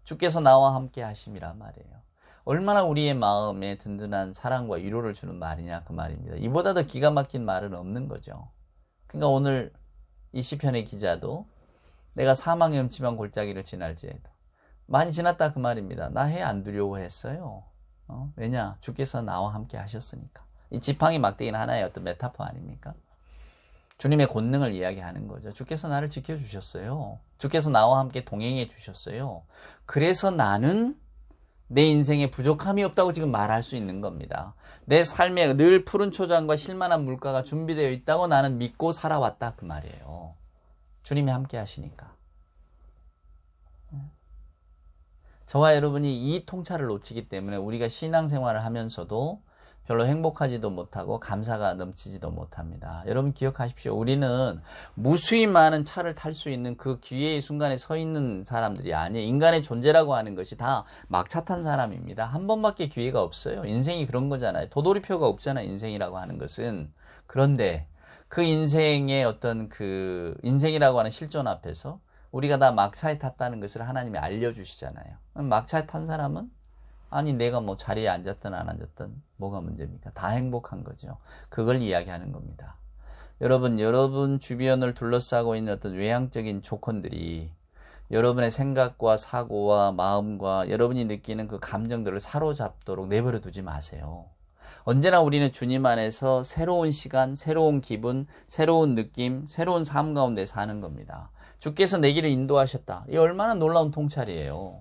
주께서 나와 함께 하심이란 말이에요. 얼마나 우리의 마음에 든든한 사랑과 위로를 주는 말이냐 그 말입니다. 이보다 더 기가 막힌 말은 없는 거죠. 그러니까 오늘 이 시편의 기자도 내가 사망의 음침한 골짜기를 지날지라도 많이 지났다 그 말입니다. 나 해 안 두려워했어요. 왜냐? 주께서 나와 함께 하셨으니까. 이 지팡이 막대기는 하나의 어떤 메타포 아닙니까? 주님의 권능을 이야기하는 거죠. 주께서 나를 지켜주셨어요. 주께서 나와 함께 동행해 주셨어요. 그래서 나는 내 인생에 부족함이 없다고 지금 말할 수 있는 겁니다. 내 삶에 늘 푸른 초장과 실만한 물가가 준비되어 있다고 나는 믿고 살아왔다 그 말이에요. 주님이 함께 하시니까. 저와 여러분이 이 통찰을 놓치기 때문에 우리가 신앙생활을 하면서도 별로 행복하지도 못하고 감사가 넘치지도 못합니다. 여러분 기억하십시오. 우리는 무수히 많은 차를 탈 수 있는 그 기회의 순간에 서 있는 사람들이 아니에요. 인간의 존재라고 하는 것이 다 막차 탄 사람입니다. 한 번밖에 기회가 없어요. 인생이 그런 거잖아요. 도돌이표가 없잖아요. 인생이라고 하는 것은. 그런데 그 인생의 어떤 그 인생이라고 하는 실존 앞에서 우리가 다 막차에 탔다는 것을 하나님이 알려주시잖아요. 막차에 탄 사람은 아니 내가 뭐 자리에 앉았든 안 앉았든 뭐가 문제입니까? 다 행복한 거죠. 그걸 이야기하는 겁니다. 여러분 주변을 둘러싸고 있는 어떤 외향적인 조건들이 여러분의 생각과 사고와 마음과 여러분이 느끼는 그 감정들을 사로잡도록 내버려 두지 마세요. 언제나 우리는 주님 안에서 새로운 시간, 새로운 기분, 새로운 느낌, 새로운 삶 가운데 사는 겁니다. 주께서 내 길을 인도하셨다. 이 얼마나 놀라운 통찰이에요.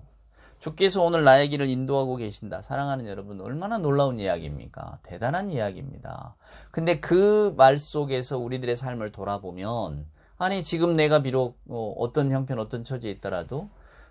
주께서 오늘 나의 길을 인도하고 계신다. 사랑하는 여러분, 얼마나 놀라운 이야기입니까? 대단한 이야기입니다. 근데 그 말 속에서 우리들의 삶을 돌아보면 아니 지금 내가 비록 어떤 형편 어떤 처지에 있더라도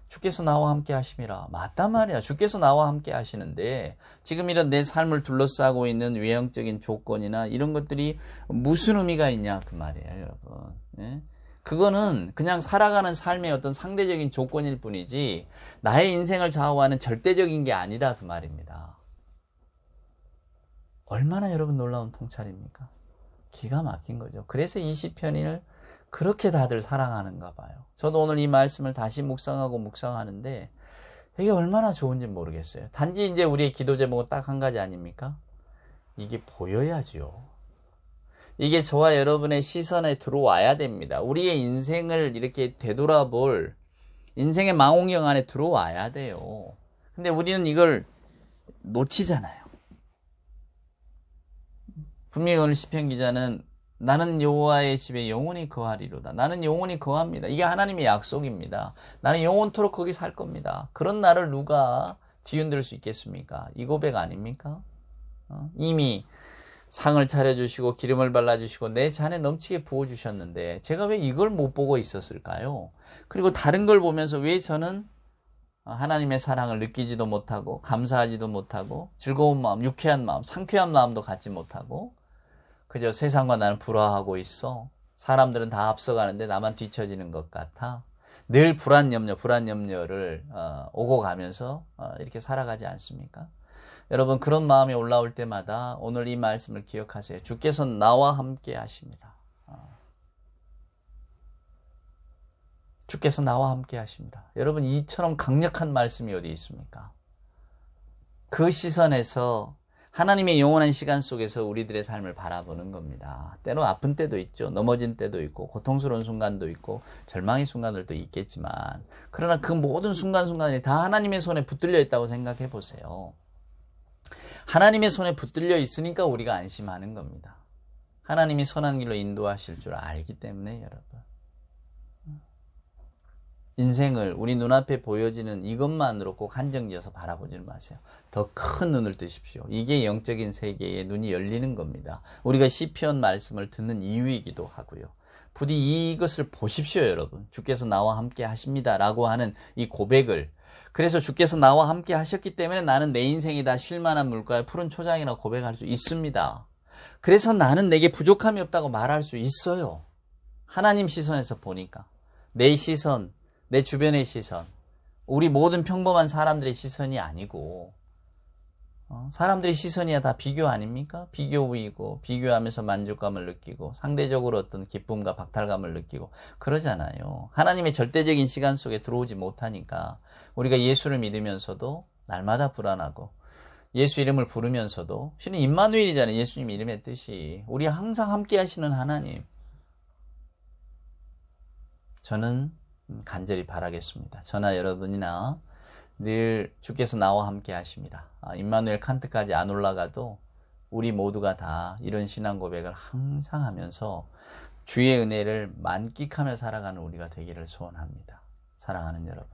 주께서 나와 함께 하심이라. 맞단 말이야. 주께서 나와 함께 하시는데 지금 이런 내 삶을 둘러싸고 있는 외형적인 조건이나 이런 것들이 무슨 의미가 있냐 그 말이에요, 여러분. 예? 그거는 그냥 살아가는 삶의 어떤 상대적인 조건일 뿐이지 나의 인생을 좌우하는 절대적인 게 아니다 그 말입니다. 얼마나 여러분 놀라운 통찰입니까? 기가 막힌 거죠. 그래서 이 시편을 그렇게 다들 사랑하는가 봐요. 저도 오늘 이 말씀을 다시 묵상하는데 이게 얼마나 좋은지 모르겠어요. 단지 이제 우리의 기도 제목은 딱 한 가지 아닙니까? 이게 보여야죠. 이게 저와 여러분의 시선에 들어와야 됩니다. 우리의 인생을 이렇게 되돌아볼 인생의 망원경 안에 들어와야 돼요. 근데 우리는 이걸 놓치잖아요. 분명히 오늘 시편 기자는 나는 여호와의 집에 영원히 거하리로다. 나는 영원히 거합니다. 이게 하나님의 약속입니다. 나는 영원토록 거기 살 겁니다. 그런 나를 누가 뒤흔들 수 있겠습니까? 이 고백 아닙니까? 이미 상을 차려주시고 기름을 발라주시고 내 잔에 넘치게 부어주셨는데 제가 왜 이걸 못 보고 있었을까요? 그리고 다른 걸 보면서 왜 저는 하나님의 사랑을 느끼지도 못하고 감사하지도 못하고 즐거운 마음, 유쾌한 마음, 상쾌한 마음도 갖지 못하고 그저 세상과 나는 불화하고 있어. 사람들은 다 앞서가는데 나만 뒤처지는 것 같아. 늘 불안 염려를 오고 가면서 이렇게 살아가지 않습니까? 여러분 그런 마음이 올라올 때마다 오늘 이 말씀을 기억하세요. 주께서 나와 함께 하십니다. 주께서 나와 함께 하십니다. 여러분 이처럼 강력한 말씀이 어디 있습니까? 그 시선에서 하나님의 영원한 시간 속에서 우리들의 삶을 바라보는 겁니다. 때로 아픈 때도 있죠. 넘어진 때도 있고 고통스러운 순간도 있고 절망의 순간들도 있겠지만 그러나 그 모든 순간순간이 다 하나님의 손에 붙들려 있다고 생각해 보세요. 하나님의 손에 붙들려 있으니까 우리가 안심하는 겁니다. 하나님이 선한 길로 인도하실 줄 알기 때문에 여러분. 인생을 우리 눈앞에 보여지는 이것만으로 꼭 한정지어서 바라보지 마세요. 더 큰 눈을 뜨십시오. 이게 영적인 세계에 눈이 열리는 겁니다. 우리가 시편 말씀을 듣는 이유이기도 하고요. 부디 이것을 보십시오, 여러분. 주께서 나와 함께 하십니다 라고 하는 이 고백을, 그래서 주께서 나와 함께 하셨기 때문에 나는 내 인생이 다 쉴만한 물가에 푸른 초장이라 고백할 수 있습니다. 그래서 나는 내게 부족함이 없다고 말할 수 있어요. 하나님 시선에서 보니까 내 시선, 내 주변의 시선, 우리 모든 평범한 사람들의 시선이 아니고 사람들의 시선이야 다 비교 아닙니까? 비교이고 비교하면서 만족감을 느끼고 상대적으로 어떤 기쁨과 박탈감을 느끼고 그러잖아요. 하나님의 절대적인 시간 속에 들어오지 못하니까 우리가 예수를 믿으면서도 날마다 불안하고 예수 이름을 부르면서도 실은 임마누엘이잖아요. 예수님 이름의 뜻이 우리 항상 함께 하시는 하나님. 저는 간절히 바라겠습니다. 저나 여러분이나 늘 주께서 나와 함께 하십니다. 임마누엘 칸트까지 안 올라가도 우리 모두가 다 이런 신앙 고백을 항상 하면서 주의 은혜를 만끽하며 살아가는 우리가 되기를 소원합니다. 사랑하는 여러분,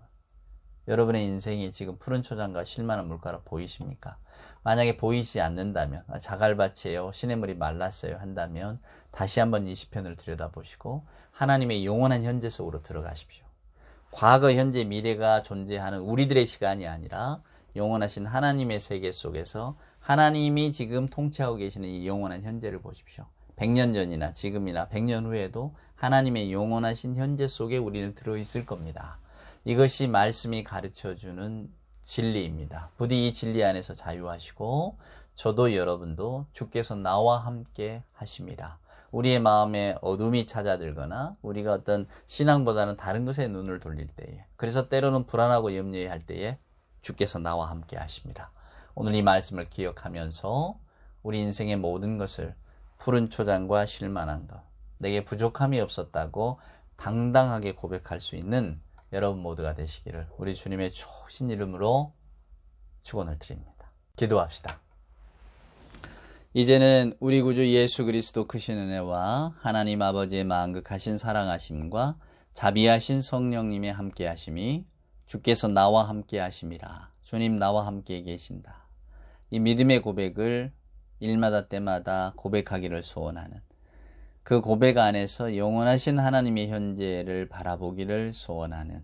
여러분의 인생이 지금 푸른 초장과 쉴만한 물가로 보이십니까? 만약에 보이지 않는다면, 자갈밭이에요, 시냇물이 말랐어요 한다면 다시 한번 이 시편을 들여다보시고 하나님의 영원한 현재 속으로 들어가십시오. 과거, 현재, 미래가 존재하는 우리들의 시간이 아니라 영원하신 하나님의 세계 속에서 하나님이 지금 통치하고 계시는 이 영원한 현재를 보십시오. 100년 전이나 지금이나 100년 후에도 하나님의 영원하신 현재 속에 우리는 들어있을 겁니다. 이것이 말씀이 가르쳐주는 진리입니다. 부디 이 진리 안에서 자유하시고 저도 여러분도 주께서 나와 함께 하심이라. 우리의 마음에 어둠이 찾아들거나 우리가 어떤 신앙보다는 다른 것에 눈을 돌릴 때에, 그래서 때로는 불안하고 염려할 때에 주께서 나와 함께 하십니다. 오늘 이 말씀을 기억하면서 우리 인생의 모든 것을 푸른 초장과 쉴만한 것, 내게 부족함이 없었다고 당당하게 고백할 수 있는 여러분 모두가 되시기를 우리 주님의 좋으신 이름으로 축원을 드립니다. 기도합시다. 이제는 우리 구주 예수 그리스도 크신 은혜와 하나님 아버지의 만극하신 사랑하심과 자비하신 성령님의 함께하심이 주께서 나와 함께하심이라. 주님 나와 함께 계신다. 이 믿음의 고백을 일마다 때마다 고백하기를 소원하는, 그 고백 안에서 영원하신 하나님의 현재를 바라보기를 소원하는,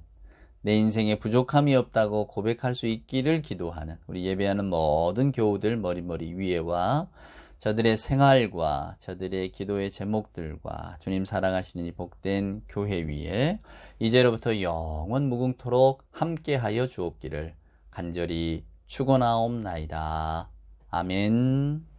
내 인생에 부족함이 없다고 고백할 수 있기를 기도하는 우리 예배하는 모든 교우들 머리 위에와 저들의 생활과 저들의 기도의 제목들과 주님 사랑하시는 이 복된 교회 위에 이제로부터 영원 무궁토록 함께하여 주옵기를 간절히 축원하옵나이다. 아멘.